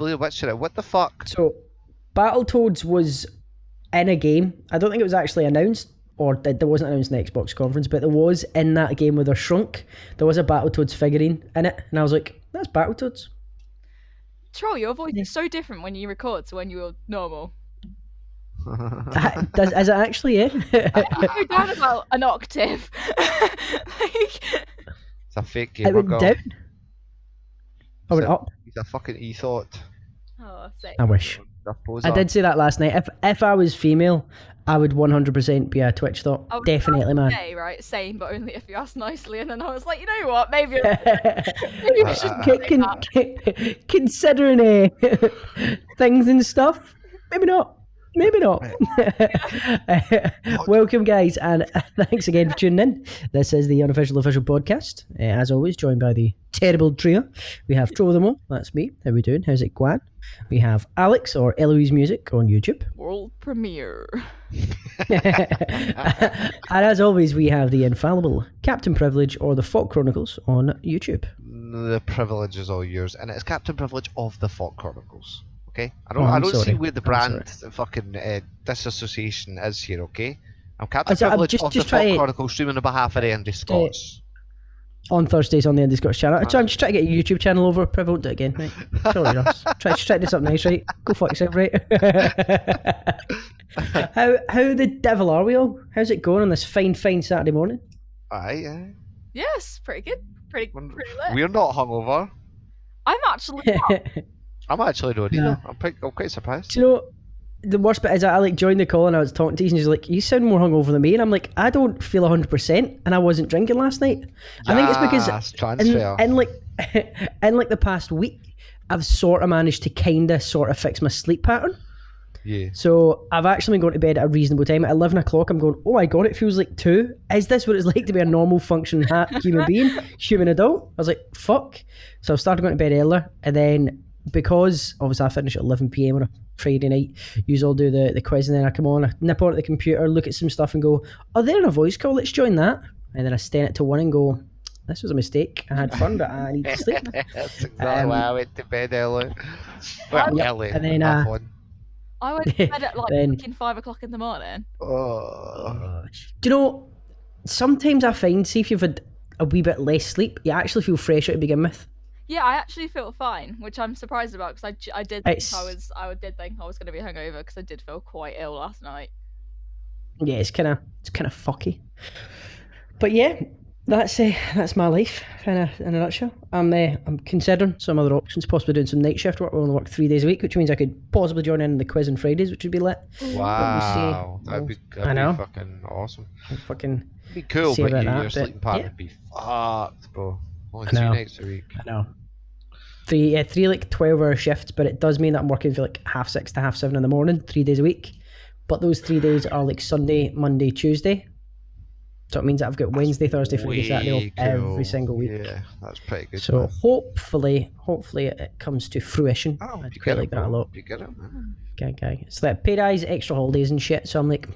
Blair Witch in it. What the fuck? So, Battletoads was in a game. I don't think it was actually announced, or there wasn't announced in the Xbox conference, but there was in that game where they're shrunk. There was a Battletoads figurine in it, and I was like, that's Battletoads. Troll, your voice is so different when you record to when you're normal. Is it actually, yeah? You go down about an octave. It's a fake It gamer went girl. down. I went up. He's a fucking THOT. Oh, sick. I wish. I did say that last night. If I was female, I would 100% be a Twitch THOT. Definitely, man. Say, right, same, but only if you ask nicely. And then I was like, you know what? Maybe we should considering things and stuff. Maybe not. Maybe not. Welcome, guys, and thanks again for tuning in. This is the Unofficial Official Podcast. As always, joined by the terrible trio. We have Troll them all. That's me. How we doing? How's it going? We have Alex, or Eloise Music, on YouTube. World premiere. And as always, we have the infallible Captain Privilege, or the THOT Chronicles, on YouTube. The privilege is all yours, and it's Captain Privilege of the THOT Chronicles. Okay, I don't see where the brand fucking disassociation is here. Okay, I'm Captain Privilege of the THOT Chronicles, streaming on behalf of the Indie Scots. On Thursdays on the Indie Scots channel. So I'm just trying to get your YouTube channel over. Priv won't do it again, right? Sorry, Ross. Try to do something nice, right? Go fuck yourself, right? How the devil are we all? How's it going on this fine Saturday morning? Aye. Yes, pretty good. Pretty lit. We're not hungover. I'm actually not. I'm actually not either. I'm quite surprised. Do you know, the worst bit is I joined the call and I was talking to you and he's like, you sound more hungover than me. And I'm like, I don't feel 100% and I wasn't drinking last night. I think it's because in like the past week, I've sort of managed to sort of fix my sleep pattern. Yeah. So I've actually been going to bed at a reasonable time. At 11 o'clock, I'm going, oh my God, it feels like 2. Is this what it's like to be a normal functioning human being, human adult? I was like, fuck. So I started going to bed earlier, and then because obviously I finish at 11 p.m. on a Friday night, you all do the quiz, and then I come on, I nip on at the computer, look at some stuff and go, oh, they're in a voice call, let's join that. And then I stand it to 1 and go, this was a mistake. I had fun, but I need to sleep. That's exactly why I went to bed early. Well, early. And then I went to bed at like 5 o'clock in the morning. Oh. Do you know, sometimes I find, see if you've had a wee bit less sleep, you actually feel fresher to begin with. Yeah, I actually feel fine, which I'm surprised about because I did think I was going to be hungover because I did feel quite ill last night. Yeah, it's kind of fucky. But yeah, that's my life in a nutshell. I'm considering some other options, possibly doing some night shift work. We only work 3 days a week, which means I could possibly join in the quiz on Fridays, which would be lit. Wow, that'd be fucking awesome. It'd be cool, but your sleeping pattern would be fucked, bro. Only 2 nights a week. I know. Three like 12-hour shifts, but it does mean that I'm working for like 6:30 to 7:30 in the morning, 3 days a week. But those 3 days are like Sunday, Monday, Tuesday. So it means that I've got Wednesday, Thursday, Friday, Saturday off every single week. Yeah, that's pretty good. So hopefully it comes to fruition. I'd quite like that a lot. You get it, man. Okay. It's like paid eyes, extra holidays and shit. So I'm like,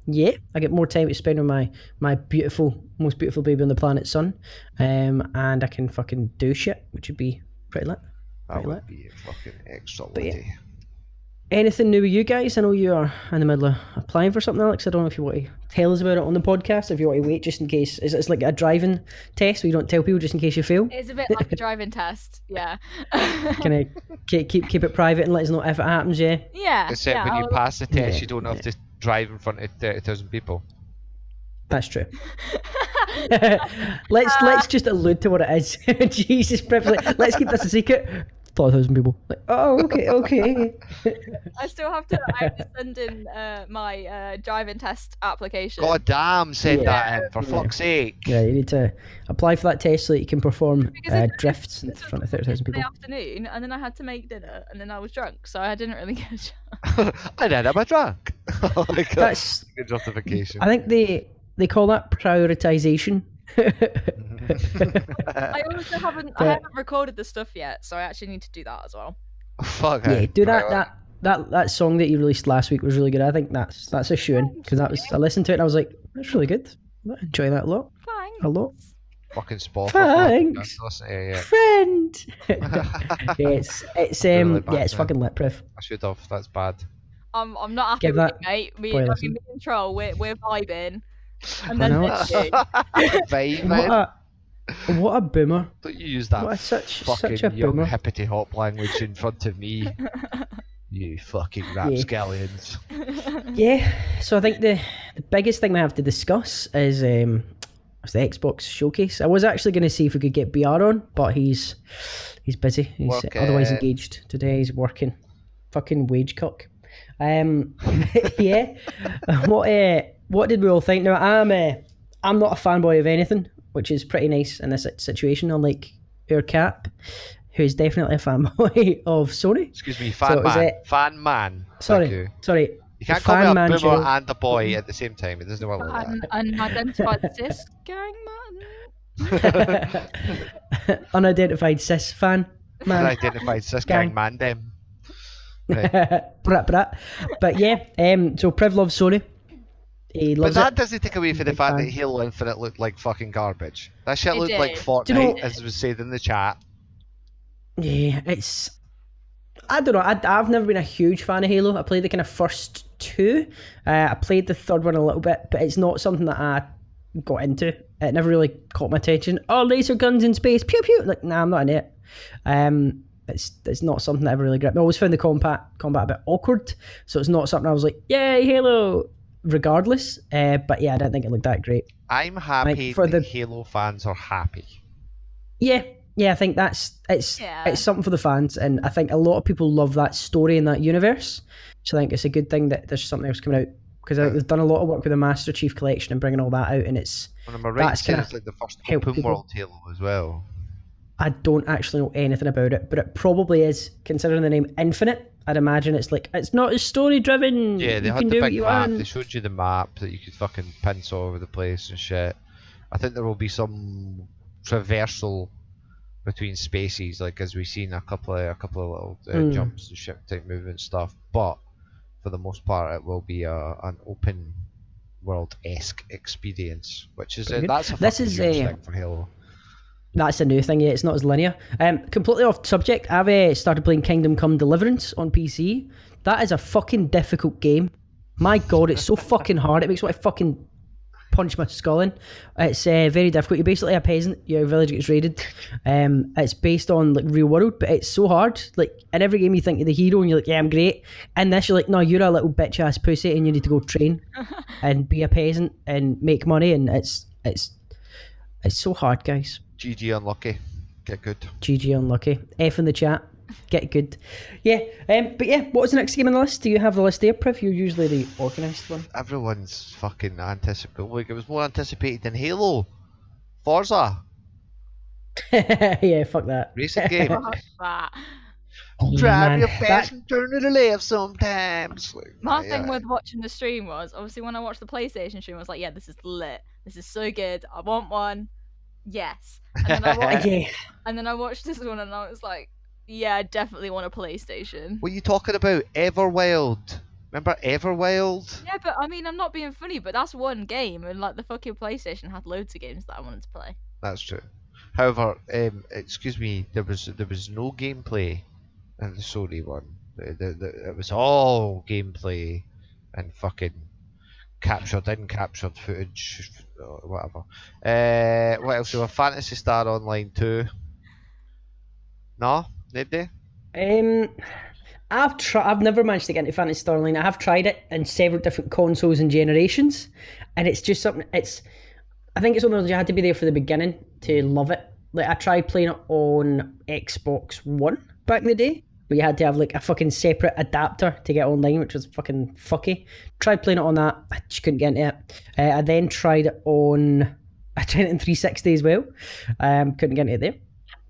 yeah, I get more time to spend with my most beautiful baby on the planet, son. And I can fucking do shit, which would be pretty lit. That would be fucking excellent. Yeah. Anything new with you guys? I know you are in the middle of applying for something, Alex. I don't know if you want to tell us about it on the podcast, if you want to wait just in case. It's like a driving test where you don't tell people just in case you fail? It's a bit like a driving test, yeah. Can I keep it private and let us know if it happens, yeah? Yeah. Except when you pass the test, you don't have to drive in front of 30,000 people. That's true. Let's just allude to what it is. Jesus, let's keep this a secret. 4,000 people. Like, oh, okay. I have to send in my driving test application. God damn, send that in, for fuck's sake. Yeah, you need to apply for that test so that you can perform drifts in front of 30,000 people. In the afternoon, and then I had to make dinner, and then I was drunk, so I didn't really get a chance. I did, I'm drunk. Oh my God. That's good justification. I think they call that prioritization. I also haven't recorded the stuff yet, so I actually need to do that as well. Fuck yeah, do that song that you released last week was really good. I think that's a shoe-in because I listened to it and I was like, that's really good. I enjoy that a lot. Thanks. A lot. fucking spoffer. Thanks, friend. Really it's fucking lit, Priv. I should have. That's bad. I'm not happy with you, mate. Me and Troll, we're vibing. And then vibing. What a boomer! Don't you use that fucking young hippity hop language in front of me? You fucking rapscallions. Yeah. So I think the biggest thing we have to discuss is the Xbox showcase. I was actually going to see if we could get BR on, but he's busy. He's otherwise engaged today. He's working. Fucking wage cock. Yeah. What did we all think? Now I'm not a fanboy of anything, which is pretty nice in this situation, unlike our Cap, who's definitely a fanboy of Sony. Excuse me, fan man. Sorry. You can't call me a boomer and a boy at the same time. It doesn't work like that. Unidentified cis gang man. Unidentified cis fan man. Unidentified cis gang man them. Brat. But yeah, so Priv loves Sony. But that doesn't take away from the fact that Halo Infinite looked like fucking garbage. That shit looked like Fortnite, as was said in the chat. Yeah, I don't know. I've never been a huge fan of Halo. I played the kind of first two. I played the third one a little bit, but it's not something that I got into. It never really caught my attention. Oh, laser guns in space, pew pew. Like, nah, I'm not in it. It's not something that ever really gripped me. I always found the combat a bit awkward, so it's not something I was like, yay, Halo, regardless. But yeah, I don't think it looked that great. I'm happy that Halo fans are happy. Yeah, I think it's something for the fans, and I think a lot of people love that story and that universe. So I think it's a good thing that there's something else coming out, because I think they've done a lot of work with the Master Chief Collection and bringing all that out, and it's it's like the first open world Halo as well. I don't actually know anything about it, but it probably is, considering the name Infinite. I'd imagine it's not as story driven. Yeah, they had the big map. They showed you the map that you could fucking pinch all over the place and shit. I think there will be some traversal between spaces, like as we've seen a couple of little jumps and ship type movement stuff. But for the most part, it will be an open world-esque experience, which is that's a fucking huge thing for Halo. That's a new thing, yeah. It's not as linear. Completely off subject, I've started playing Kingdom Come Deliverance on PC. That is a fucking difficult game. My god, it's so fucking hard. It makes me want to fucking punch my skull in. It's very difficult. You're basically a peasant. Your village gets raided. It's based on like real world, but it's so hard. Like in every game you think you're the hero and you're like, yeah, I'm great. And this you're like, no, you're a little bitch ass pussy and you need to go train and be a peasant and make money, and it's so hard, guys. GG unlucky. Get good. GG unlucky. F in the chat. Get good. Yeah. But yeah, what was the next game on the list? Do you have the list there, Priv? You're usually the organised one. Everyone's fucking anticipated. Like, it was more anticipated than Halo. Forza. Yeah, fuck that. Racing game. Fuck that. Drive your fast and turn to the left sometimes. Like, my thing with watching the stream was, obviously when I watched the PlayStation stream, I was like, yeah, this is lit. This is so good. I want one. Yes. And then I watched this one and I was like, yeah, I definitely want a PlayStation. What are you talking about? Everwild. Remember Everwild? Yeah, but I mean, I'm not being funny, but that's one game, and like the fucking PlayStation had loads of games that I wanted to play. That's true. However, excuse me, there was no gameplay in the Sony one. It was all gameplay and fucking captured footage, whatever. What else? We have Phantasy Star Online 2. No, maybe. I've never managed to get into Phantasy Star Online. I have tried it in several different consoles and generations, and it's just something. I think it's one of those you had to be there for the beginning to love it. Like I tried playing it on Xbox One back in the day, but you had to have like a fucking separate adapter to get online, which was fucking fucky. Tried playing it on that, I just couldn't get into it. I then tried it in 360 as well. Couldn't get into it there.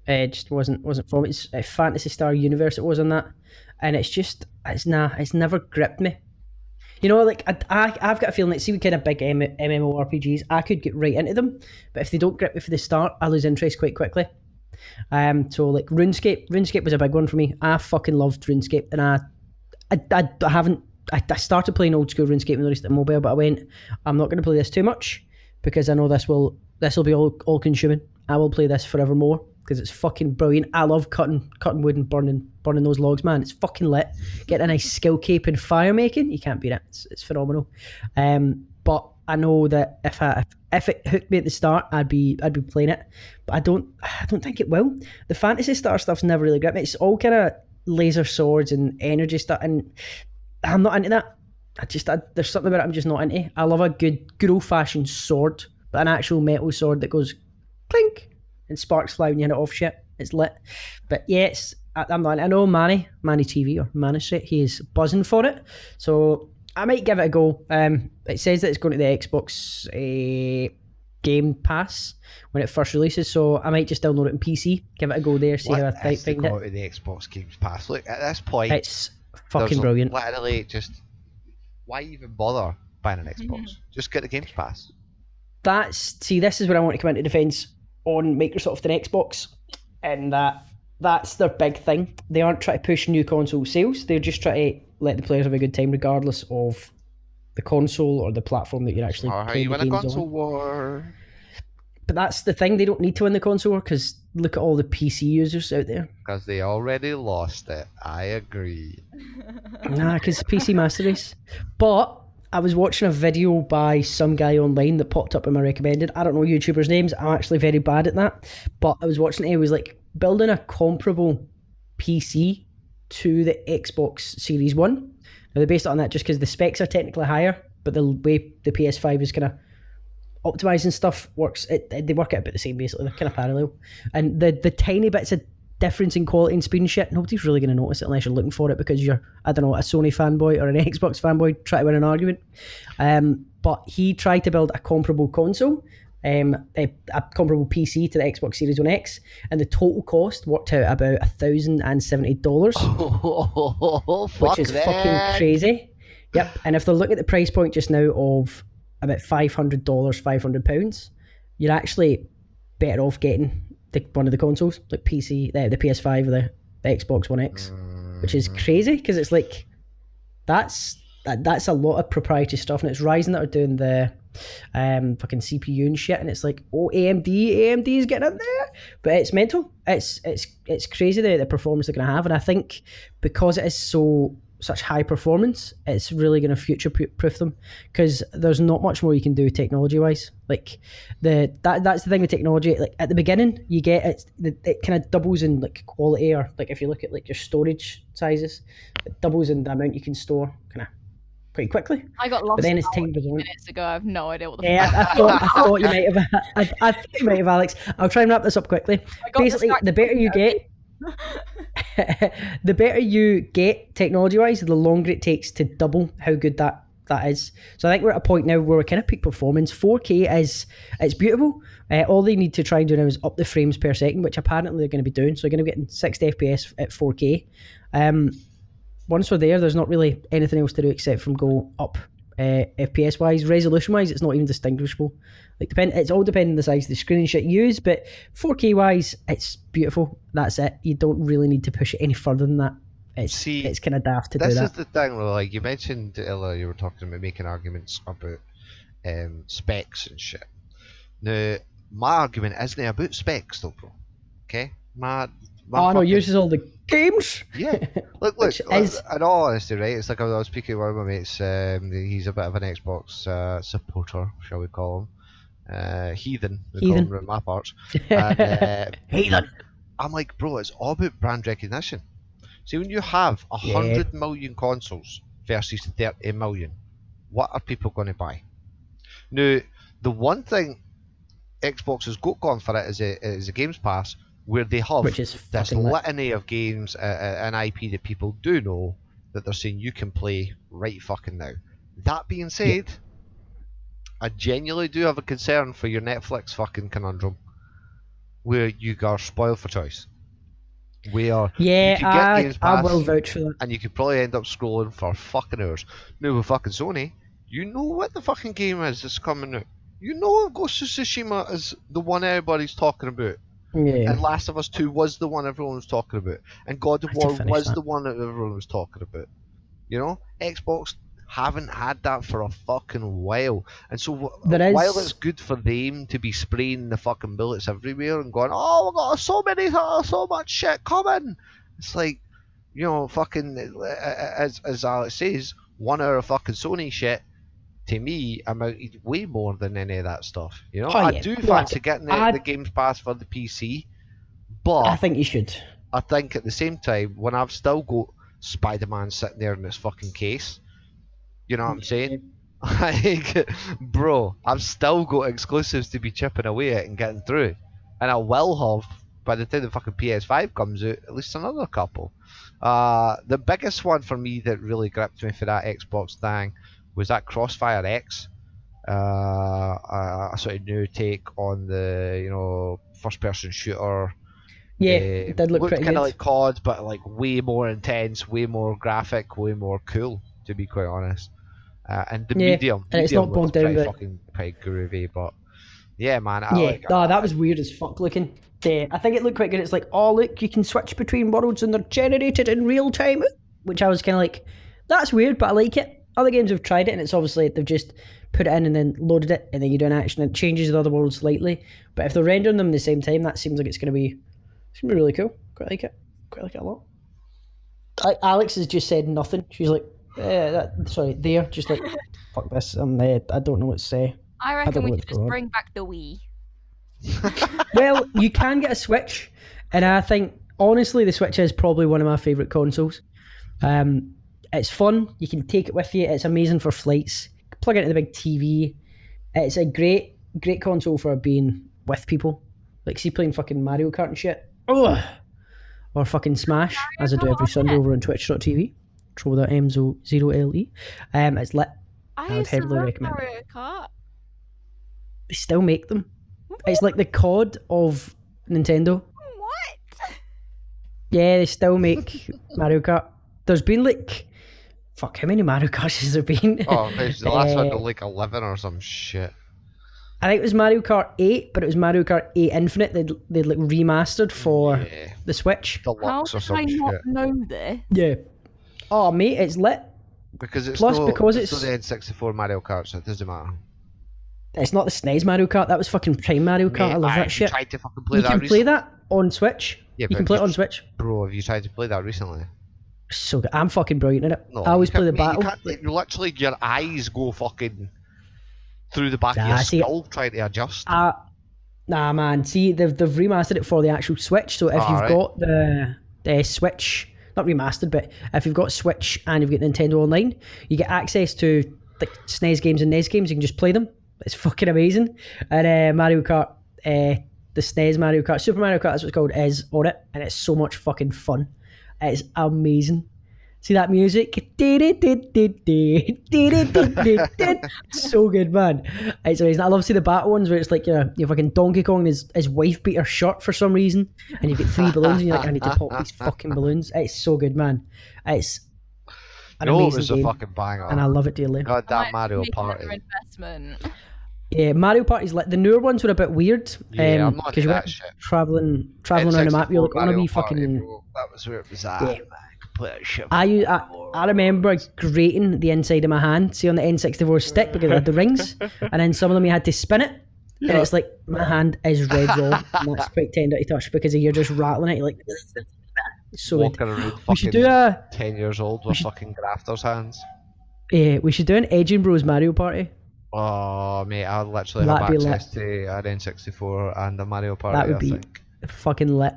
It just wasn't for me. It's a Phantasy Star Universe it was on that, and it's never gripped me. You know, like I've got a feeling like, see, we kind of big MMORPGs, I could get right into them, but if they don't grip me for the start, I lose interest quite quickly. So like RuneScape was a big one for me. I fucking loved RuneScape, and I started playing old school RuneScape when I released it on mobile, but I went, I'm not going to play this too much because I know this will be all consuming. I will play this forevermore because it's fucking brilliant. I love cutting wood and burning those logs, man. It's fucking lit. Get a nice skill cape in fire making. You can't beat it. It's phenomenal. But I know that if it hooked me at the start, I'd be playing it. But I don't think it will. The Fantasy Star stuff's never really gripped me. It's all kind of laser swords and energy stuff, and I'm not into that. There's something about it I'm just not into. I love a good old fashioned sword, but an actual metal sword that goes clink and sparks fly when you hit it off shit. It's lit. But yes, I'm not. I know Manny TV or Manistrate, he is buzzing for it. So I might give it a go. It says that it's going to the Xbox Game Pass when it first releases, so I might just download it on PC, give it a go there, see how I find it. Go to the Xbox Game Pass. Look, at this point, it's fucking brilliant. Literally, just why even bother buying an Xbox? Just get the Games Pass. This is where I want to come into defence on Microsoft and Xbox, and that's their big thing. They aren't trying to push new console sales. They're just trying to let the players have a good time, regardless of the console or the platform that you're actually playing the games on. How you win a console war? But that's the thing. They don't need to win the console war because look at all the PC users out there. Because they already lost it. I agree. Nah, because PC Master Race. But I was watching a video by some guy online that popped up in my recommended. I don't know YouTubers' names. I'm actually very bad at that. But I was watching it. He was like building a comparable PC to the Xbox Series 1. Now, they based it on that just because the specs are technically higher, but the way the PS5 is kind of optimizing stuff works, they work out about the same basically. They're kind of parallel. And the tiny bits of difference in quality and speed and shit, nobody's really going to notice it unless you're looking for it because you're, I don't know, a Sony fanboy or an Xbox fanboy trying to win an argument. But he tried to build a comparable console, a comparable PC to the Xbox Series 1X, and the total cost worked out about $1,070, which is fucking crazy. Yep, and if they're looking at the price point just now of about $500, £500, you're actually better off getting one of the consoles, like PC, the PS5 or the Xbox One X, which is crazy because it's like that's a lot of proprietary stuff, and it's Ryzen that are doing the fucking CPU and shit, and it's like, oh, AMD is getting in there, but it's mental. It's crazy the performance they're going to have, and I think because it is such high performance, it's really going to future proof them because there's not much more you can do technology wise. Like that's the thing with technology. Like at the beginning, you get it kind of doubles in like quality, or like if you look at like your storage sizes, it doubles in the amount you can store kind of pretty quickly. I got lost. But then as time goes on, minutes ago, I have no idea what the. Yeah, I thought you might have. I thought you might have, Alex. I'll try and wrap this up quickly. Basically, the better you get. The better you get technology-wise, the longer it takes to double how good that is. So I think we're at a point now where we're kind of peak performance. 4K it's beautiful. All they need to try and do now is up the frames per second, which apparently they're going to be doing. So they're going to be getting 60 FPS at 4K. Once we're there, there's not really anything else to do except from go up FPS-wise. Resolution-wise, it's not even distinguishable. It's all depending on the size of the screen and shit you use, but 4K wise, it's beautiful. That's it. You don't really need to push it any further than that. It's kind of daft to do that. This is the thing, like you mentioned earlier, you were talking about making arguments about specs and shit. Now, my argument isn't about specs though, bro. Okay? No, yours is all the games. Yeah. Look, in all honesty, right, it's like I was speaking to one of my mates, he's a bit of an Xbox supporter, shall we call him. Heathen. Call him around my parts. And, Heathen. I'm like, bro, it's all about brand recognition. See, when you have 100 million consoles versus 30 million, what are people going to buy? Now, the one thing Xbox has got going for it is a Games Pass, where they have this litany of games and IP that people do know that they're saying you can play right fucking now. That being said, I genuinely do have a concern for your Netflix fucking conundrum, where you are spoiled for choice. Where you can get Games Pass, I will vouch for that. and you could probably end up scrolling for fucking hours. Now with fucking Sony, you know what the fucking game is that's coming out. You know Ghost of Tsushima is the one everybody's talking about. Yeah. And Last of Us 2 was the one everyone was talking about. And God of War was the one that everyone was talking about. You know? Xbox haven't had that for a fucking while. And so while it's good for them to be spraying the fucking bullets everywhere and going, oh, we've got so much shit coming, it's like, you know, fucking, as Alex says, 1 hour of fucking Sony shit, to me, amounted way more than any of that stuff. You know, I do fancy getting the Games Pass for the PC, but I think you should. I think at the same time, when I've still got Spider-Man sitting there in its fucking case, you know what I'm saying? Like, bro, I've still got exclusives to be chipping away at and getting through, and I will have, by the time the fucking PS5 comes out, at least another couple. The biggest one for me that really gripped me for that Xbox thing was that Crossfire X, a sort of new take on the, you know, first-person shooter. Yeah, it did look pretty good. Kind of like COD, but like way more intense, way more graphic, way more cool, to be quite honest. And the medium it's not bogged down with fucking pretty groovy, but yeah, man. That was weird as fuck looking. I think it looked quite good. It's like, oh look, you can switch between worlds and they're generated in real time, which I was kind of like, that's weird, but I like it. Other games have tried it, and it's obviously they've just put it in and then loaded it, and then you do an action, and it changes the other worlds slightly. But if they're rendering them at the same time, that seems like it's gonna be really cool. Quite like it a lot. Like Alex has just said nothing. She's like, they're just like, fuck this. I don't know what to say. I reckon we should just bring back the Wii. Well, you can get a Switch, and I think honestly the Switch is probably one of my favourite consoles. It's fun. You can take it with you. It's amazing for flights. Plug it into the big TV. It's a great console for being with people. Like, see, playing fucking Mario Kart and shit. Ugh. Or fucking Smash, as I do every Sunday over on twitch.tv. Trouble that M0LE. It's lit. I would heavily recommend Mario Kart. They still make them. It's like the COD of Nintendo. What? Yeah, they still make Mario Kart. There's been like, fuck, how many Mario Karts has there been? Oh, the last one was like 11 or some shit. I think it was Mario Kart 8, but it was Mario Kart 8 Infinite. They'd like remastered for the Switch. Deluxe or some shit. How did I not know this? Yeah. Oh, mate, it's lit. Because it's because it's the N64 Mario Kart, so it doesn't matter. It's not the SNES Mario Kart. That was fucking Prime Mario Kart. Mate, I love that shit. Tried to fucking play you can play that on Switch. Yeah, you can play it on Switch. Bro, have you tried to play that recently? So good. I'm fucking brilliant in it. No, I always play the battle. Literally, your eyes go fucking through the back of your skull trying to adjust. Nah, man. See, they've remastered it for the actual Switch. So if you've got the Switch, not remastered, but if you've got Switch and you've got Nintendo Online, you get access to like SNES games and NES games. You can just play them. It's fucking amazing. And Mario Kart, the SNES Mario Kart, Super Mario Kart, that's what it's called, is on it, and it's so much fucking fun. It's amazing. See that music? So good, man. It's amazing. I love to see the battle ones where it's like you're fucking Donkey Kong and his wife beat her shirt for some reason, and you get 3 balloons, and you're like, I need to pop these fucking balloons. It's so good, man. It's an amazing game, a fucking banger, and I love it dearly. God, that Mario Party. Investment. Yeah, Mario Party's lit. The newer ones were a bit weird. Yeah, I'm not into that shit. Traveling around the map, you're like, I want to be fucking. Bro. That was where it was at. Yeah. I remember grating the inside of my hand, see on the N64 stick, because it had the rings, and then some of them you had to spin it, and it's like my hand is red raw, and that's quite tender to touch because you're just rattling it. You're like, it's so walking good. Around we should do a 10 years old with fucking grafters hands. Yeah, we should do an Edging Bros Mario Party. Oh mate, I literally have access to an N64 and a Mario Party. That would be fucking lit.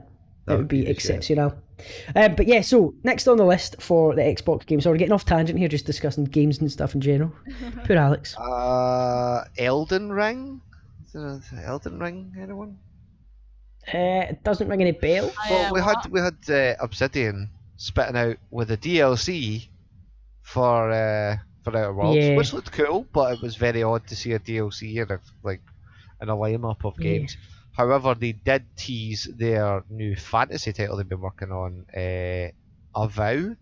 That would be exceptional. But yeah, so next on the list for the Xbox games. So we're getting off tangent here, just discussing games and stuff in general. Poor Alex. Elden Ring? Elden Ring, anyone? It doesn't ring any bell. Well, we had Obsidian spitting out with a DLC for Outer Worlds, which looked cool, but it was very odd to see a DLC in a lineup of games. However, they did tease their new fantasy title they've been working on, Avow.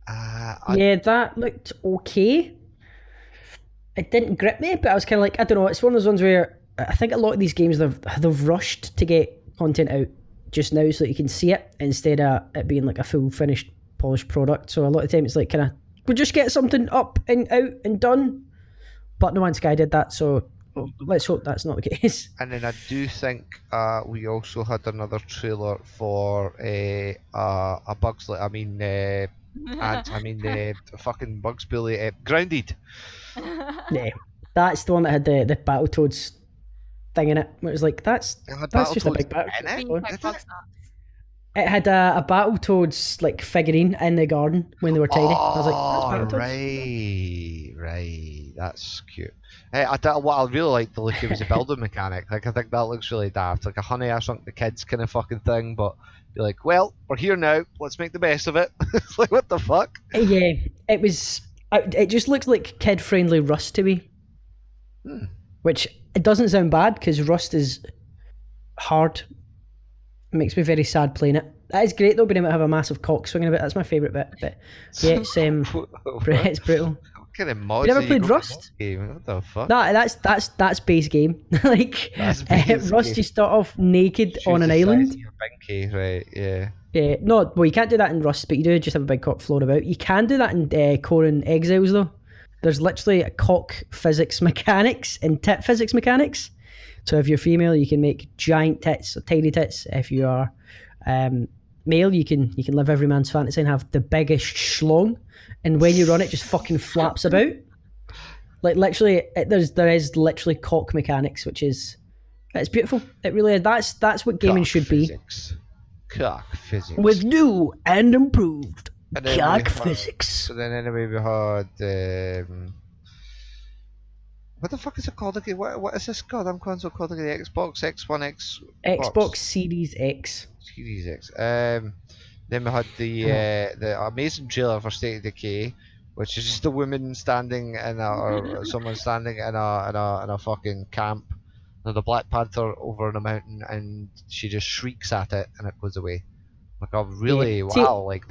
That looked okay. It didn't grip me, but I was kind of like, I don't know, it's one of those ones where I think a lot of these games, they've rushed to get content out just now so that you can see it, instead of it being like a full finished polished product. So a lot of the time it's like kind of we'll just get something up and out and done. But No Man's Sky did that, so let's hope that's not the case. And then I do think we also had another trailer for a Bugs. I mean, fucking Bugs Billy Grounded. Yeah, that's the one that had the Battletoads thing in it. It was like that's just a big Battletoads. It had a Battletoads like figurine in the garden when they were tiny. I was like, that's Battletoads. Right. That's cute. What I really like the look of was a building mechanic. Like I think that looks really daft. Like a Honey I Shrunk the Kids kind of fucking thing. But you're like, well, we're here now. Let's make the best of it. It's like, what the fuck? Yeah, it was. It just looks like kid-friendly Rust to me. Which it doesn't sound bad because Rust is hard. It makes me very sad playing it. That is great though, being able to have a massive cock swinging about. That's my favourite bit. But yeah, it's brutal. What kind of mods? You never played Rust? Game? What the fuck? No, that's base game. Like Rust, you start off naked on an island. Binky, right? Yeah. Yeah, no, well you can't do that in Rust, but you do just have a big cock floating about. You can do that in Core and Exiles though. There's literally a cock physics mechanics and tit physics mechanics. So if you're female, you can make giant tits or tiny tits. If you are male, you can live every man's fantasy and have the biggest schlong. And when you run it, just fucking flaps about. Like literally, there is literally cock mechanics, which is it's beautiful. It really is. That's what gaming should be. Cock physics with new and improved cock physics. So then anyway we had what the fuck is it called again? What is this goddamn console called again? The Xbox X1 Xbox Series X. Series X. Then we had the amazing trailer for State of Decay, which is just a woman standing or someone standing in a fucking camp. There's a Black Panther over on a mountain, and she just shrieks at it, and it goes away. Like, oh, really? Yeah. Wow! Like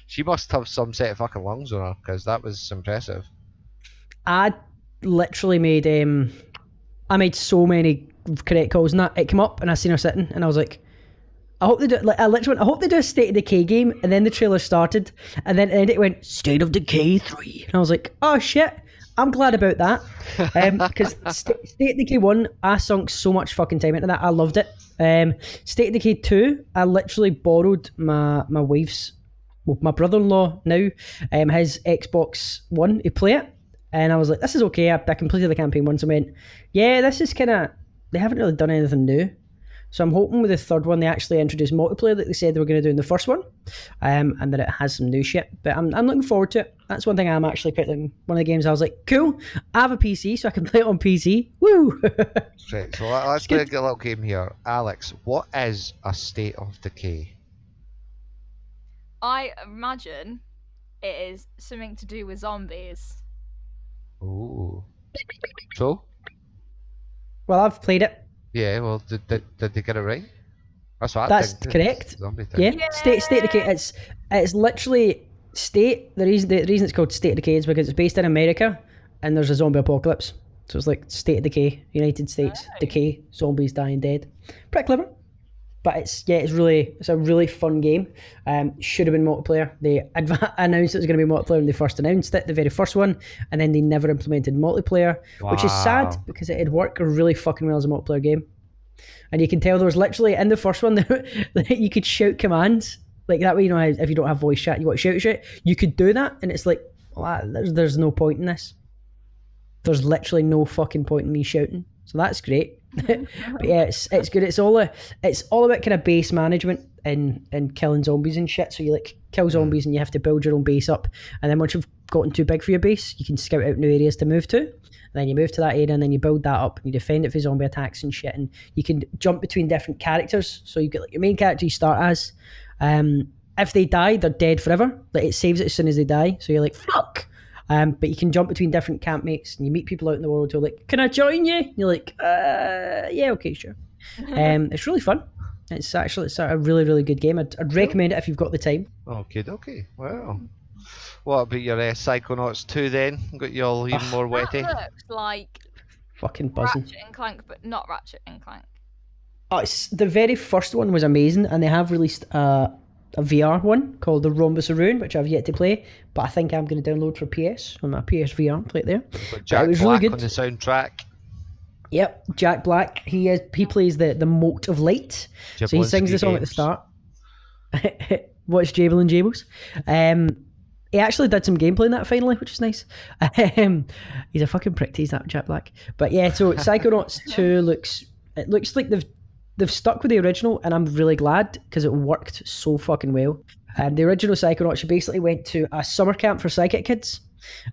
she must have some set of fucking lungs on her, because that was impressive. I literally made so many correct calls, and that it came up, and I seen her sitting, and I was like, I hope they do. Like, I hope they do a State of Decay game, and then the trailer started, and then it went State of Decay 3, and I was like, oh shit. I'm glad about that, because State of Decay 1, I sunk so much fucking time into that. I loved it. State of Decay 2, I literally borrowed my wife's, my brother-in-law now, his Xbox One to play it, and I was like, this is okay. I completed the campaign once. I went, yeah, this is kind of, they haven't really done anything new. So I'm hoping with the third one they actually introduce multiplayer that they said they were going to do in the first one, and that it has some new shit. But I'm looking forward to it. That's one thing I'm actually quite liking. One of the games I was like, cool, I have a PC so I can play it on PC. Woo! Right, so let's play a little game here. Alex, what is a State of Decay? I imagine it is something to do with zombies. Ooh. So? Well, I've played it. Yeah, well, did they get it right? That's correct. Yeah. State of Decay. It's literally State. The reason it's called State of Decay is because it's based in America, and there's a zombie apocalypse. So it's like State of Decay, United States, Decay, zombies dying dead. Pretty clever. But it's a really fun game. Should have been multiplayer. They announced it was going to be multiplayer when they first announced it, the very first one, and then they never implemented multiplayer, which is sad because it'd work really fucking well as a multiplayer game. And you can tell there was literally in the first one you could shout commands like that way. You know, if you don't have voice chat, you want to shout. You could do that, and it's like, there's no point in this. There's literally no fucking point in me shouting. So that's great. But yeah, it's good. It's all about kind of base management and killing zombies and shit. So you like kill zombies and you have to build your own base up. And then once you've gotten too big for your base, you can scout out new areas to move to. And then you move to that area and then you build that up and you defend it for zombie attacks and shit. And you can jump between different characters. So you get like your main character you start as. If they die, they're dead forever. Like it saves it as soon as they die. So you're like, fuck. But you can jump between different campmates and you meet people out in the world who are like, can I join you? And you're like, yeah, okay, sure. It's really fun. It's a really, really good game. I'd recommend it if you've got the time. Okay. Wow. What about your Psychonauts 2 then? Got you all even more wetty? That looks like fucking buzzing. Ratchet and Clank, but not Ratchet and Clank. Oh, the very first one was amazing, and they have released a a VR one called the Rhombus of Ruin, which I've yet to play, but I think I'm going to download for PS on my PS VR. Play it there. Got Jack it was Black really good on the soundtrack. Yep, Jack Black. He plays the moat of light. So he sings the song at the start. Watch Jable and Jables. He actually did some gameplay in that finally, which is nice. He's a fucking prick, he's that Jack Black. But yeah, so Psychonauts 2 looks like they've stuck with the original, and I'm really glad because it worked so fucking well. The original Psychonauts, you basically went to a summer camp for psychic kids.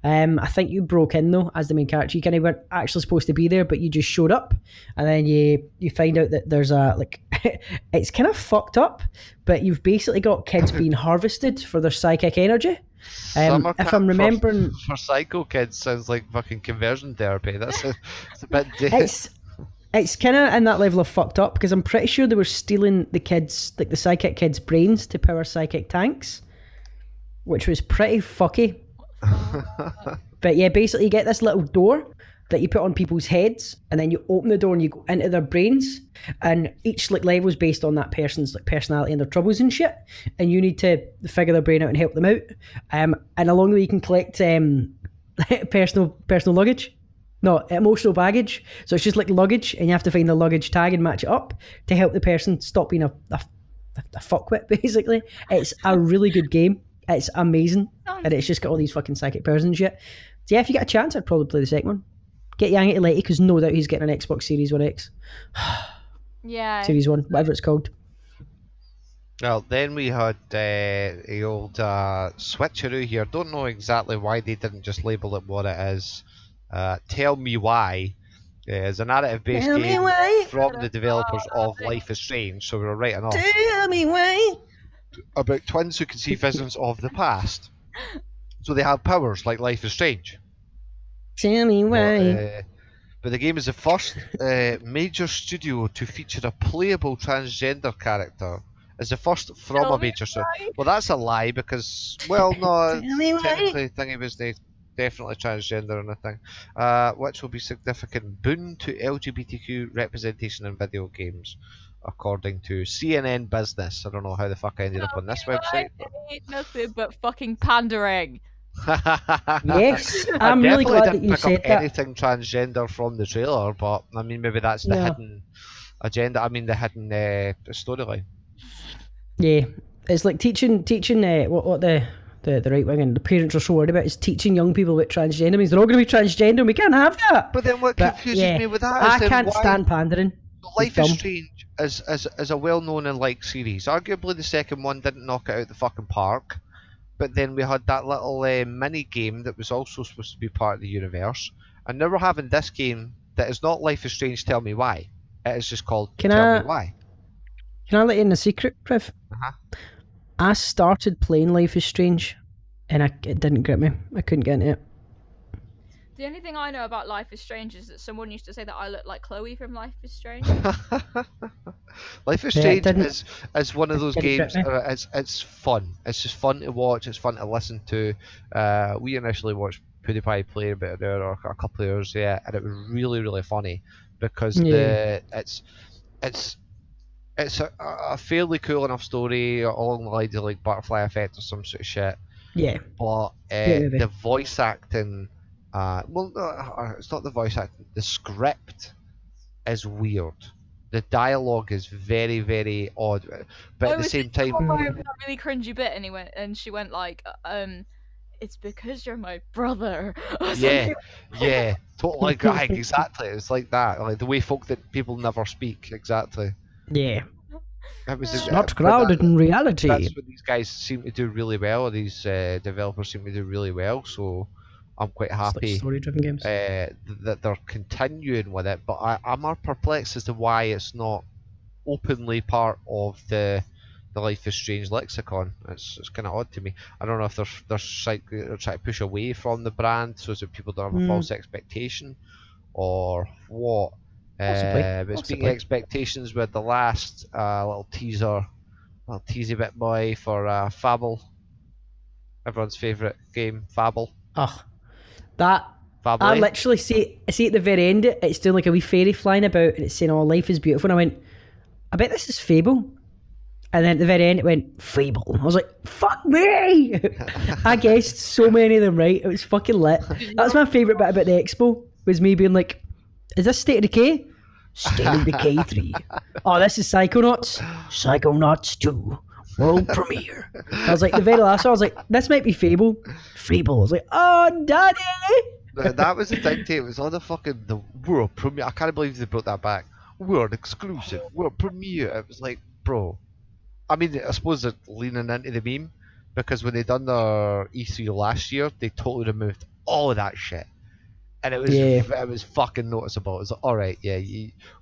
I think you broke in though as the main character. You kind of weren't actually supposed to be there, but you just showed up, and then you find out that there's a like it's kind of fucked up, but you've basically got kids being harvested for their psychic energy. If I'm remembering, for psycho kids sounds like fucking conversion therapy. It's a bit dead. It's kind of in that level of fucked up because I'm pretty sure they were stealing the kids, like the psychic kids' brains to power psychic tanks, which was pretty fucky. But yeah, basically you get this little door that you put on people's heads, and then you open the door and you go into their brains, and each like level is based on that person's like personality and their troubles and shit, and you need to figure their brain out and help them out. And along the way you can collect personal luggage. No, emotional baggage. So it's just like luggage, and you have to find the luggage tag and match it up to help the person stop being a fuckwit, basically. It's a really good game. It's amazing. And it's just got all these fucking psychic powers and shit. So yeah, if you get a chance, I'd probably play the second one. Get Yang to Letty, because no doubt he's getting an Xbox Series 1X. Yeah. Series 1, whatever it's called. Well, then we had the old switcheroo here. Don't know exactly why they didn't just label it what it is. Tell Me Why is a narrative-based game from the developers of Life is Strange, so we were writing off. Tell me why. About twins who can see visions of the past. So they have powers like Life is Strange. Tell me why. But the game is the first major studio to feature a playable transgender character. It's the first from a major studio. Well, that's a lie because, well, no, technically Thingy was definitely transgender and a thing, which will be significant boon to LGBTQ representation in video games, according to CNN Business. I don't know how the fuck I ended up on this website. But... nothing but fucking pandering. Yes, I'm really glad that you said that. Anything transgender from the trailer, but I mean maybe that's the hidden agenda. I mean the hidden storyline. Yeah, it's like teaching what the right wing and the parents are so worried about is teaching young people about transgender means they're all going to be transgender and we can't have that. But then what confuses me with that is I can't stand pandering. Life is Strange is a well-known and liked series. Arguably the second one didn't knock it out the fucking park, but then we had that little mini game that was also supposed to be part of the universe, and now we're having this game that is not Life is Strange Tell Me Why. It is just called Tell Me Why. Can I let you in a secret, Griff? I started playing Life is Strange, and it didn't grip me. I couldn't get into it. The only thing I know about Life is Strange is that someone used to say that I look like Chloe from Life is Strange. Life is Strange is one of those games. It's fun. It's just fun to watch. It's fun to listen to. We initially watched PewDiePie play about an hour or a couple of hours, and it was really, really funny because it's a fairly cool enough story along the lines of like Butterfly Effect or some sort of shit. Yeah. But the voice acting, it's not the voice acting. The script is weird. The dialogue is very, very odd. But at the same time, that really cringy bit, and she went like, "It's because you're my brother." Yeah, totally. Like, exactly. It's like that. Like the way people never speak. Exactly. Yeah. It's not grounded in reality. That's what these guys seem to do really well. These developers seem to do really well. So I'm quite happy like story-driven games. That they're continuing with it. But I'm more perplexed as to why it's not openly part of the Life is Strange lexicon. It's kind of odd to me. I don't know if they're trying to push away from the brand so that people don't have a false expectation or what. But speaking of expectations, we had the last little teasy bit boy for Fable, everyone's favourite game, Fable. That Fable, I literally see at the very end it's doing like a wee fairy flying about and it's saying, "Oh, life is beautiful," and I went, I bet this is Fable. And then at the very end, it went Fable. I was like, fuck me! I guessed so many of them right. It was fucking lit. That's my favourite bit about the expo, was me being like, is this State of Decay? State of Decay 3. Oh, this is Psychonauts? Psychonauts 2. World premiere. I was like, the very last one, I was like, this might be Fable. Fable. I was like, oh, daddy! That was the thing, too. It was on the fucking the world premiere. I can't believe they brought that back. World exclusive. World premiere. It was like, bro. I mean, I suppose they're leaning into the meme, because when they done their E3 last year, they totally removed all of that shit, and it was fucking noticeable. It was like, all right, yeah.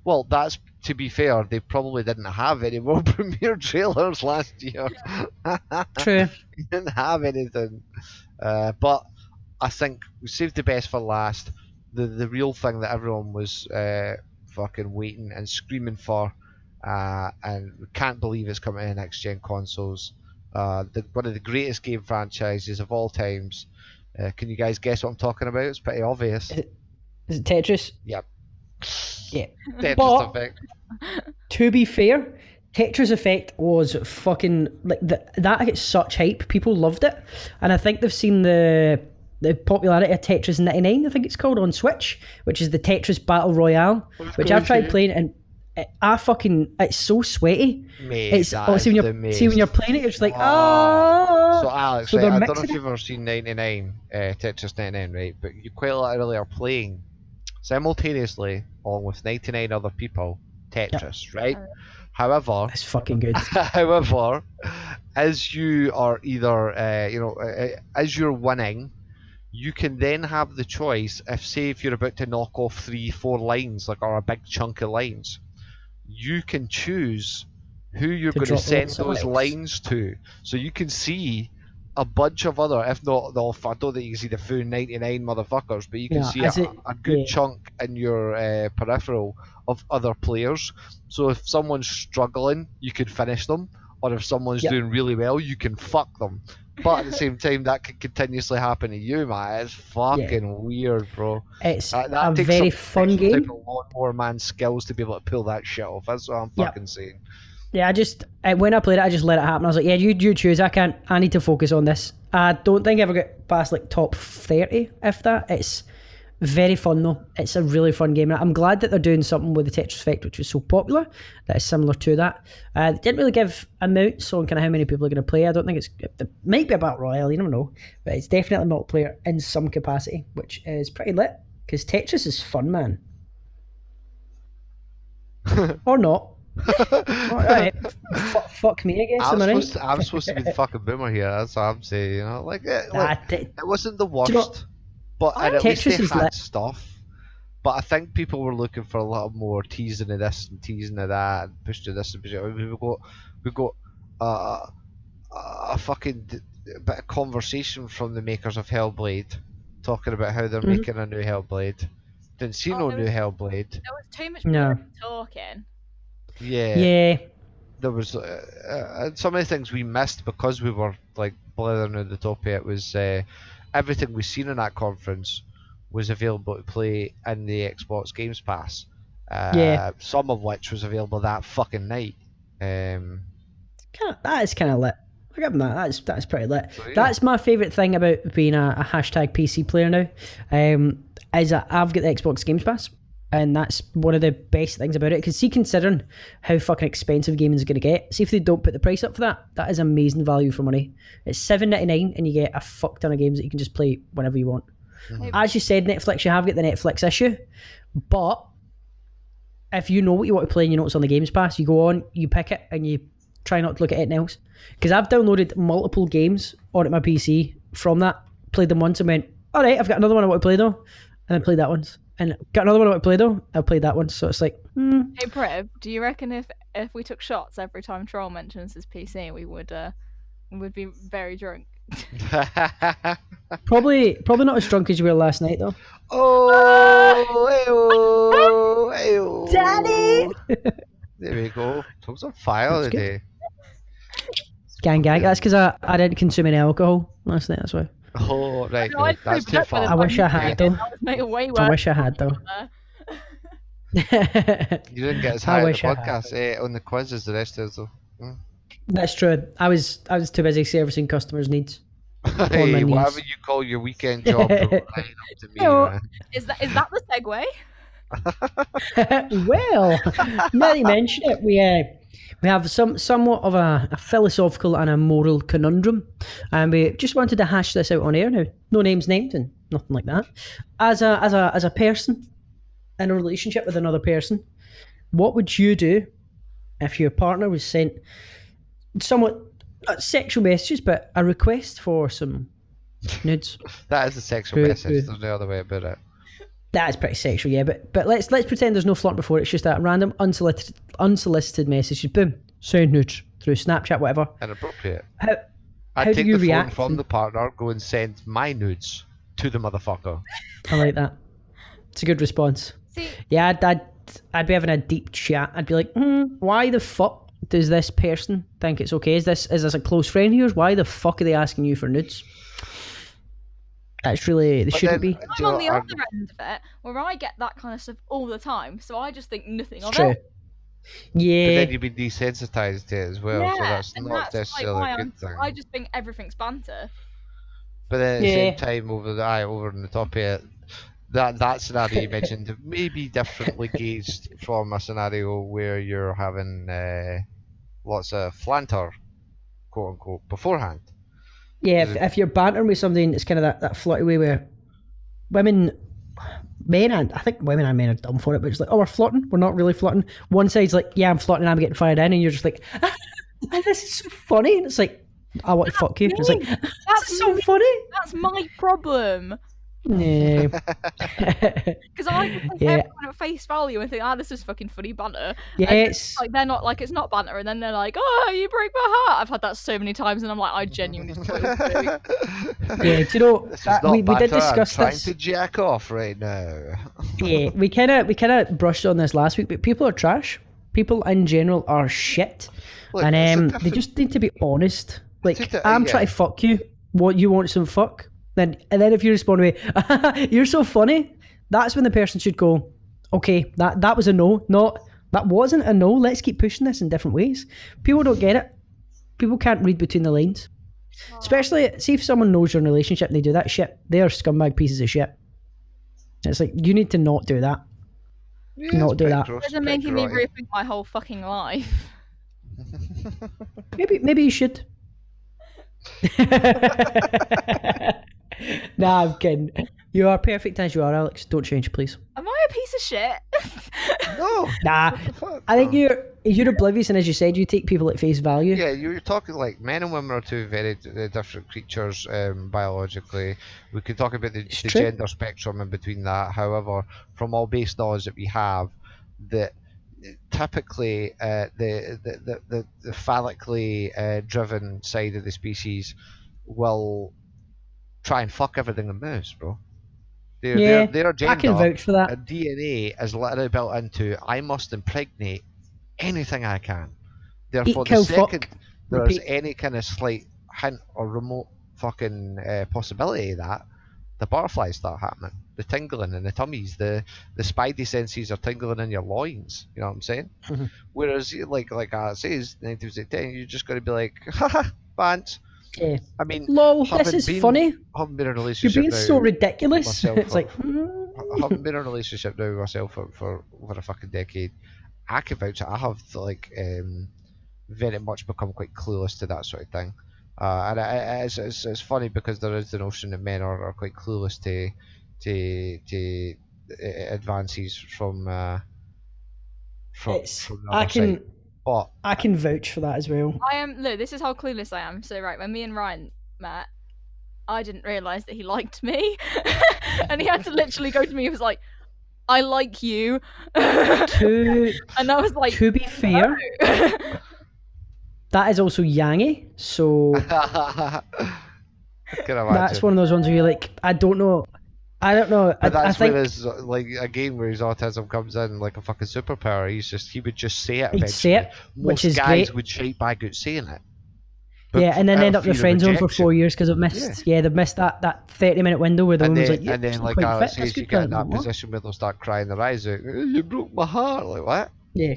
Well, that's, to be fair, they probably didn't have any world premiere trailers last year. True. They didn't have anything, but I think we saved the best for last. The real thing that everyone was fucking waiting and screaming for. And we can't believe it's coming to next gen consoles. One of the greatest game franchises of all times. Can you guys guess what I'm talking about? It's pretty obvious. Is it Tetris? Yep. Yeah. Tetris Effect. To be fair, Tetris Effect was fucking like that gets such hype. People loved it, and I think they've seen the popularity of Tetris 99. I think it's called, on Switch, which is the Tetris Battle Royale, which I've tried playing and. It's so sweaty. Mate, it's obviously when you're playing it, you're just like, ah. So Alex, right, I don't know if you've ever seen 99, Tetris 99, right? But you quite literally are playing simultaneously, along with 99 other people, Tetris, right? However, it's fucking good. However, as you are either, as you're winning, you can then have the choice. If you're about to knock off 3-4 lines, or a big chunk of lines, you can choose who you're going to send those lines to. So you can see a bunch of other, if not the, I don't think you can see the full 99 motherfuckers, but you can see a good chunk in your peripheral of other players. So if someone's struggling, you could finish them, or if someone's doing really well, you can fuck them. But at the same time, that can continuously happen to you, man. It's fucking weird, bro. It's that a very fun game. Takes a lot more man's skills to be able to pull that shit off. That's what I'm fucking saying. Yeah, when I played it, I just let it happen. I was like, yeah, you choose. I need to focus on this. I don't think I ever get past top 30, if that. It's very fun though. It's a really fun game. I'm glad that they're doing something with the Tetris Effect, which was so popular, that is similar to that. They didn't really give amounts on kind of how many people are going to play. I don't think it might be a battle royale, you never know, but it's definitely multiplayer in some capacity, which is pretty lit, because Tetris is fun, man. Or not. Alright. Fuck me, I guess. I'm supposed to be the fucking boomer here. That's what I'm saying. It wasn't the worst. But at least they had stuff. But I think people were looking for a lot more teasing of this and teasing of that, and push to this and push to. We got a fucking bit of conversation from the makers of Hellblade, talking about how they're making a new Hellblade. Didn't see no new Hellblade. There was too much talking. Yeah. There was some of the things we missed because we were blithering at the top of it. Was everything we've seen in that conference was available to play in the Xbox Games Pass. Some of which was available that fucking night. That is kind of lit. I give them that. That's pretty lit. So, yeah. That's my favourite thing about being a hashtag PC player now. Is that I've got the Xbox Games Pass. And that's one of the best things about it. Because considering how fucking expensive gaming is going to get, see if they don't put the price up for that, that is amazing value for money. It's $7.99 and you get a fuck ton of games that you can just play whenever you want. Mm-hmm. As you said, Netflix, you have got the Netflix issue. But if you know what you want to play and you know it's on the Games Pass, you go on, you pick it, and you try not to look at anything else. Because I've downloaded multiple games onto my PC from that, played them once and went, all right, I've got another one I want to play though. And then played that once. And got another one I want to play though. I played that one, so it's like. Hey Prev, do you reckon if we took shots every time Troll mentions his PC, we would be very drunk? Probably not as drunk as you were last night though. Oh, Daddy! There we go. Tom's on fire today. Gang. That's because I didn't consume any alcohol last night. That's why. Oh, right. No, that's too far. I wish I had though. I wish I had though. You didn't get as high on the podcast, on the quiz as the rest of us though. That's true. I was too busy servicing customers' needs. Hey, whatever you call your weekend job, right up to me, man. Is that the segue? Well, now that you mention it, we have somewhat of a philosophical and a moral conundrum, and we just wanted to hash this out on air now. No names named and nothing like that. As a person in a relationship with another person, what would you do if your partner was sent somewhat sexual messages, but a request for some nudes? That is a sexual message. There's no other way about it. That is pretty sexual, yeah. But let's pretend there's no flirt before. It's just that random unsolicited message. Boom, send nudes through Snapchat, whatever. Inappropriate. How do you react? Phone from the partner, go and send my nudes to the motherfucker. I like that. It's a good response. See, yeah, I'd be having a deep chat. I'd be like, why the fuck does this person think it's okay? Is this a close friend of yours? Why the fuck are they asking you for nudes? That's really, they shouldn't be. I'm on the other end of it, where I get that kind of stuff all the time, so I just think nothing of True. it. Yeah. But then you've been desensitized to it as well, so that's not necessarily a good thing. I just think everything's banter. But then at the same time, over on the top of it, that scenario you mentioned may be differently gauged from a scenario where you're having lots of flanter, quote unquote, beforehand. Yeah, if you're bantering with something, it's kind of that flirty way where I think women and men are dumb for it, but it's like, oh, we're flirting, we're not really flirting. One side's like, yeah, I'm flirting, I'm getting fired in, and you're just like, this is so funny, and it's like, I want to fuck you. It's like, that's so funny. That's my problem. Yeah. Because I think everyone at face value and think, this is fucking funny banter. Yes. Like they're not like it's not banter, and then they're like, oh, you break my heart. I've had that so many times, and I'm like, I genuinely. Yeah, do you know we did discuss I'm this. trying to jack off right now. Yeah, we kind of brushed on this last week, but people are trash. People in general are shit, look, and they just need to be honest. Like, I'm trying to fuck you. What, you want some fuck? And then if you respond with, you're so funny, that's when the person should go, okay, that was a no, not, that wasn't a no, let's keep pushing this in different ways. People don't get it. People can't read between the lines. Especially, see if someone knows you're in a relationship and they do that shit, they are scumbag pieces of shit. It's like, you need to not do that. Yeah, not do that. It's making me rethink my whole fucking life. Maybe you should. Nah, I'm kidding. You are perfect as you are, Alex. Don't change, please. Am I a piece of shit? No. Nah. I think you're oblivious, and as you said, you take people at face value. Yeah, you're talking like men and women are two very different creatures biologically. We could talk about the gender spectrum in between that. However, from all base knowledge that we have, that typically the phallically driven side of the species will try and fuck everything that moves, bro. Their gender, I can vouch for that. DNA is literally built into, I must impregnate anything I can. Therefore, Eat, kill, the second fuck, there's repeat. any kind of slight hint or remote fucking possibility of that, the butterflies start happening. The tingling in the tummies, the spidey senses are tingling in your loins. You know what I'm saying? Mm-hmm. Whereas, like I says, 9 to 10, you're just got to be like, haha, pants. Yeah. I mean, lol, this is funny. I haven't been in a relationship. You're being so ridiculous. It's like, I haven't been in a relationship now with myself for over a fucking decade. I can vouch that I have very much become quite clueless to that sort of thing. And it's funny because there is the notion that men are quite clueless to advances from the other side. But I can vouch for that as well. I am. Look, this is how clueless I am. So right, when me and Ryan met, I didn't realise that he liked me, and he had to literally go to me. He was like, "I like you," and I was like, "To be fair, that is also Yangy." So that's one of those ones where you're like, I don't know. But that's I think where his, like, again, where his autism comes in like a fucking superpower. He would just say it. He'd say it, Most which is guys great. would shake back out saying it. Yeah, and then end up in the friend zone for 4 years because they've missed. Yeah, they've missed that 30-minute window where the woman's like, and then like Alex says, you get in that position where they'll start crying their eyes out. You broke my heart. Like what? Yeah,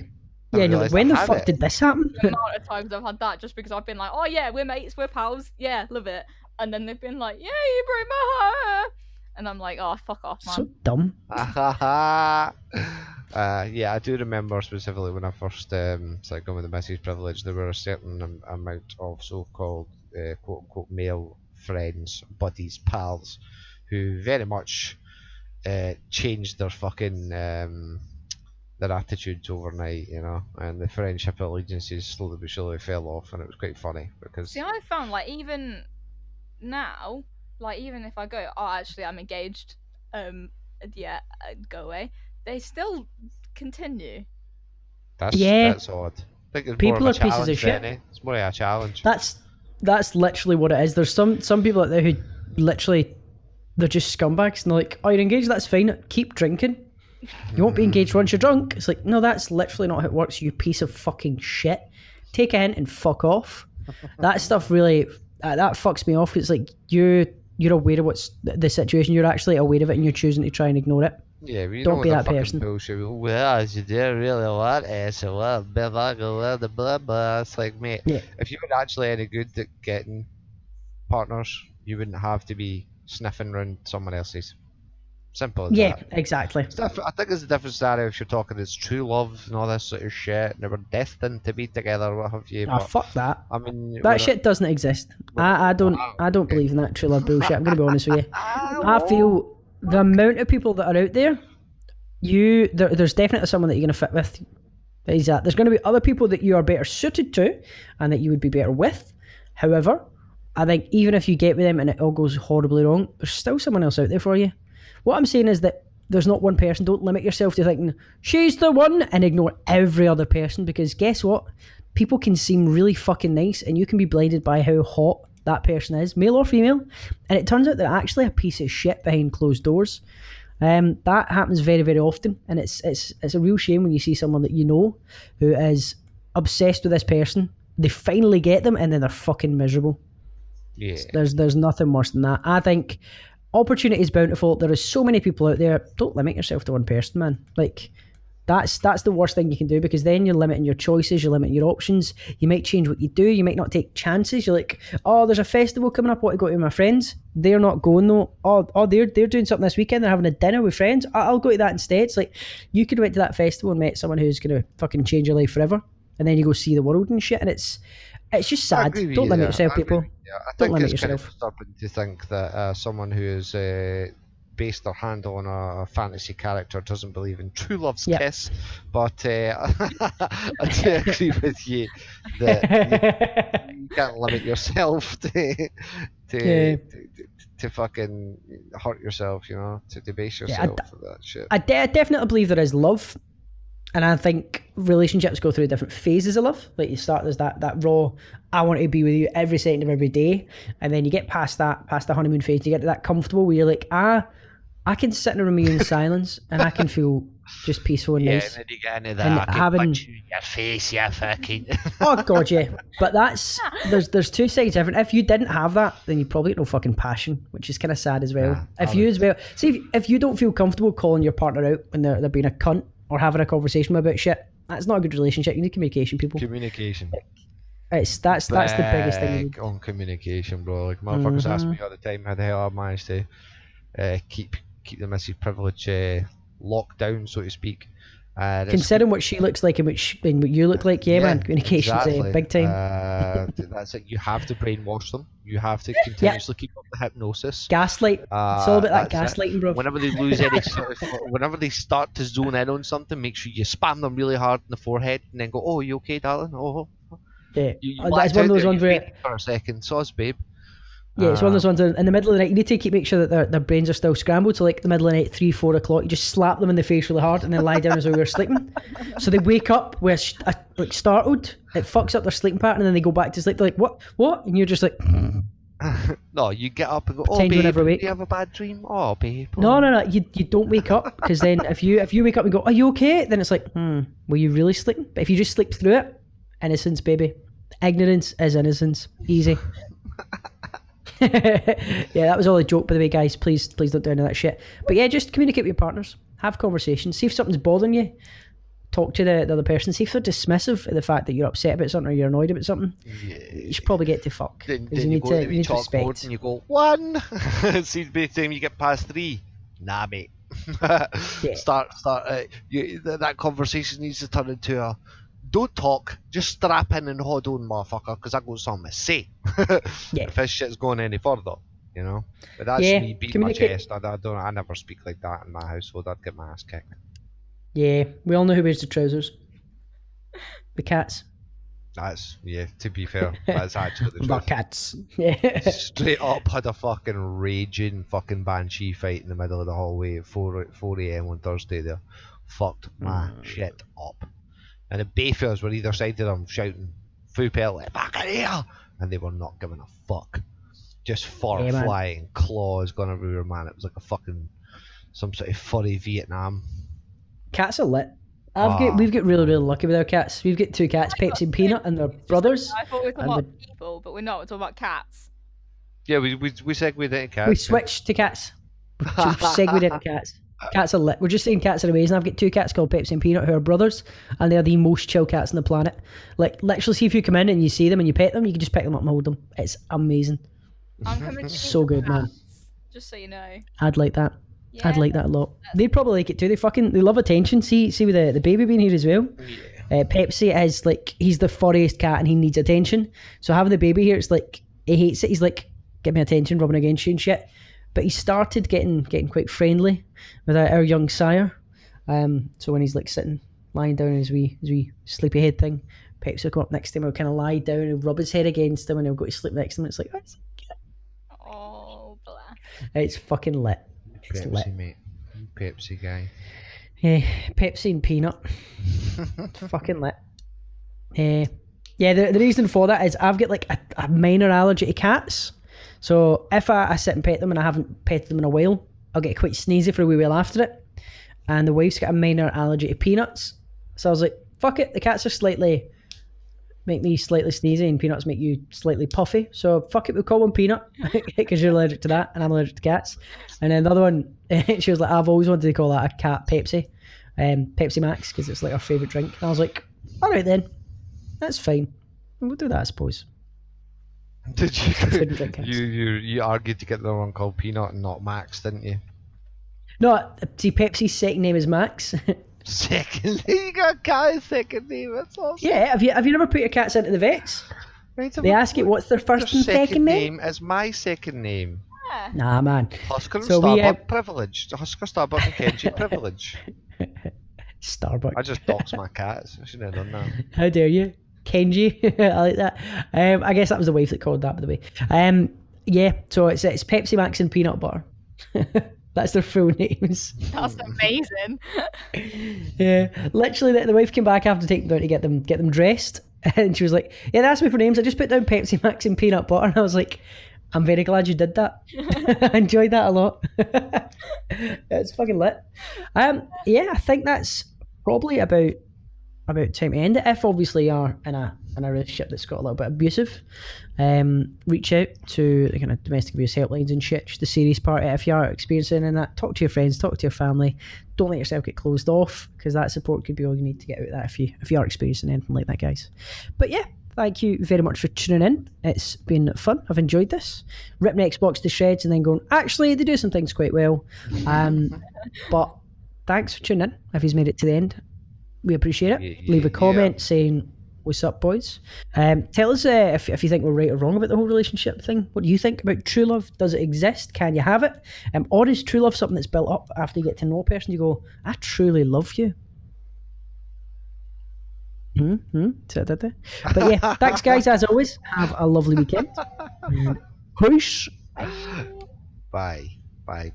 Yeah, you're like, when the fuck did this happen? The amount of times I've had that just because I've been like, oh yeah, we're mates, we're pals, yeah, love it. And then they've been like, yeah, you broke my heart. And I'm like, oh, fuck off, man. So dumb. Yeah, I do remember specifically when I first started going with the message privilege, there were a certain amount of so-called quote-unquote male friends, buddies, pals, who very much changed their fucking their attitudes overnight, you know, and the friendship allegiances slowly but surely fell off, and it was quite funny because. See, I found like even now, like even if I go, oh, actually I'm engaged, yeah, go away. They still continue. That's odd. I think it's people more of a are pieces of shit. It's more of a challenge. That's literally what it is. There's some people out there who literally they're just scumbags and they're like, oh, you're engaged, that's fine. Keep drinking. You won't be engaged once you're drunk. It's like, no, that's literally not how it works, you piece of fucking shit. Take a hint and fuck off. That stuff really that fucks me off. It's like you're aware of what's the situation. You're actually aware of it and you're choosing to try and ignore it. Yeah, but don't be that person. Bullshit. Well, you didn't really want it, so blah blah. It's like, mate, if you were actually any good at getting partners, you wouldn't have to be sniffing around someone else's. Simple as that. Yeah, exactly. I think it's a different scenario if you're talking it's true love and all this sort of shit, and they were destined to be together, what have you. Oh, fuck that. I mean, that shit doesn't exist. I don't believe in that true love bullshit. I'm going to be honest with you. I feel the amount of people that are out there, there's definitely someone that you're going to fit with. There's going to be other people that you are better suited to and that you would be better with. However, I think even if you get with them and it all goes horribly wrong, there's still someone else out there for you. What I'm saying is that there's not one person. Don't limit yourself to thinking, she's the one, and ignore every other person, because guess what? People can seem really fucking nice and you can be blinded by how hot that person is, male or female, and it turns out they're actually a piece of shit behind closed doors. That happens very, very often, and it's a real shame when you see someone that you know who is obsessed with this person. They finally get them and then they're fucking miserable. Yeah. There's nothing worse than that. I think opportunity is bountiful. There is so many people out there. Don't limit yourself to one person, man. Like, that's the worst thing you can do, because then you're limiting your choices, you're limiting your options. You might change what you do. You might not take chances. You're like, oh, there's a festival coming up. I want to go to with my friends. They're not going though. Oh, they're doing something this weekend. They're having a dinner with friends. I'll go to that instead. It's like, you could went to that festival and met someone who's going to fucking change your life forever, and then you go see the world and shit, and it's just sad. Don't limit yourself, people. I think it's kind of disturbing to think that someone who is based their handle on a fantasy character doesn't believe in true love's kiss. But I do agree with you that you can't limit yourself to fucking hurt yourself, you know, to debase yourself for that shit. I definitely believe there is love. And I think relationships go through different phases of love. Like, you start as that raw, I want to be with you every second of every day. And then you get past the honeymoon phase. You get to that comfortable where you're like, I can sit in a room with you in silence and I can feel just peaceful and nice. Yeah, and then you get into that, I can punch you in your face, yeah, fucking. Oh, God, yeah. But there's two sides of it. If you didn't have that, then you probably get no fucking passion, which is kind of sad as well. If you don't feel comfortable calling your partner out when they're being a cunt, or having a conversation about shit, that's not a good relationship. You need communication, people. Communication. That's the biggest thing. On communication, bro. Like, motherfuckers ask me all the time how the hell I managed to keep the message privilege locked down, so to speak. Considering what she looks like and what you look like, man, communication's big time. That's it. You have to brainwash them. You have to continuously keep up the hypnosis. Gaslight. It's all about that gaslighting, bro. Whenever they lose whenever they start to zone in on something, make sure you spam them really hard in the forehead and then go, "Oh, you okay, darling? Oh." Yeah. That's one of those ones where for a second, sauce, babe. Yeah, it's one of those ones in the middle of the night. You need to make sure that their brains are still scrambled. So, like, the middle of the night, 3-4 o'clock, you just slap them in the face really hard and then lie down as though you're sleeping. So they wake up with like startled. It fucks up their sleeping pattern, and then they go back to sleep. They're like, what? And you're just like. No, you get up and go, oh, babe, do you have a bad dream? Oh, babe. Oh. No. You don't wake up, because then if you wake up and go, are you okay? Then it's like, were you really sleeping? But if you just sleep through it, innocence, baby. Ignorance is innocence. Easy. Yeah, that was all a joke, by the way, guys. Please don't do any of that shit. But yeah, just communicate with your partners. Have conversations. See if something's bothering you. talk to the other person. See if they're dismissive of the fact that you're upset about something or you're annoyed about something. You should probably get to fuck. Then you you need go to to the chalkboard and you go 1. See, by the time you get past 3, nah, mate. Start. That conversation needs to turn into a don't talk, just strap in and hold on, motherfucker, because I got something to say. If this shit's going any further, you know. But that's me beating my chest. I never speak like that in my household. I'd get my ass kicked. Yeah, we all know who wears the trousers. The cats. That's, to be fair, that's actually the truth. The cats. Yeah. Straight up had a fucking raging fucking banshee fight in the middle of the hallway at 4 a.m. on Thursday there. Fucked my shit up. And the Bayfares were either side of them shouting full pelt, back in here! And they were not giving a fuck. Just fur flying, claws going everywhere, man. It was like a fucking, some sort of furry Vietnam. Cats are lit. We've got really, really lucky with our cats. We've got 2 cats, Pepsi and Peanut, and they're brothers. I thought we were talking about people, but we're not. We're talking about cats. Yeah, we segued into cats. We switched to cats. We segued into cats. Cats are lit. We're just saying cats are amazing. I've got 2 cats called Pepsi and Peanut who are brothers, and they are the most chill cats on the planet. Like, literally, see if you come in and you see them and you pet them, you can just pick them up and hold them. It's amazing. I'm coming to so good, man. Just so you know. I'd like that. Yeah, I'd like that a lot. They'd probably like it too. They love attention. See with the baby being here as well. Yeah. Pepsi is like, he's the furriest cat and he needs attention. So having the baby here, it's like, he hates it. He's like, give me attention, rubbing against you and shit. But he started getting quite friendly with our young sire. So when he's like lying down in his wee sleepy head thing, Pepsi will come up next to him, he'll kind of lie down and rub his head against him and he'll go to sleep next to him. It's like, oh, blah. It's fucking lit. It's Pepsi, lit. mate. Pepsi guy. Yeah, Pepsi and Peanut. Fucking lit. Yeah, the reason for that is I've got like a minor allergy to cats. So if I sit and pet them and I haven't petted them in a while, I'll get quite sneezy for a wee while after it. And the wife's got a minor allergy to peanuts. So I was like, fuck it, the cats are make me slightly sneezy and peanuts make you slightly puffy. So fuck it, we'll call one Peanut because you're allergic to that and I'm allergic to cats. And then the other one, she was like, I've always wanted to call that a cat Pepsi. Pepsi Max, because it's like our favourite drink. And I was like, all right then, that's fine. We'll do that, I suppose. Did you argued to get the one called Peanut and not Max, didn't you? No, see, Pepsi's second name is Max. Second name? You got a cat's second name, that's awesome. Yeah, have you never put your cats into the vets? Right, they ask you what's their first and second name? Is my second name. Yeah. Nah, man. Husker and Starbuck privilege. Husker, Starbuck and Kenji privilege. Starbuck. I just doxed my cats. I shouldn't have done that. How dare you? Kenji. I like that. I guess that was the wife that called that, by the way. Yeah, so it's Pepsi Max and Peanut Butter. That's their full names. That's amazing. Yeah, literally, the wife came back after taking them down to get them dressed, and she was like, "Yeah, that's me for names. I just put down Pepsi Max and Peanut Butter." And I was like, "I'm very glad you did that. I enjoyed that a lot." It's fucking lit. Yeah, I think that's probably about time to end it. If obviously you're in a relationship that's got a little bit abusive, reach out to the kind of domestic abuse helplines and shit, just the serious part. If you are experiencing in that, talk to your friends, talk to your family. Don't let yourself get closed off, because that support could be all you need to get out of that if you are experiencing anything like that, guys. But yeah, thank you very much for tuning in. It's been fun. I've enjoyed this. Ripping Xbox to shreds and then going, actually, they do some things quite well. But thanks for tuning in. If he's made it to the end, we appreciate it. Leave a comment saying, what's up, boys? Tell us if you think we're right or wrong about the whole relationship thing. What do you think about true love? Does it exist? Can you have it? Or is true love something that's built up after you get to know a person? You go, I truly love you. But yeah, thanks guys, as always. Have a lovely weekend. Peace. Bye. Bye.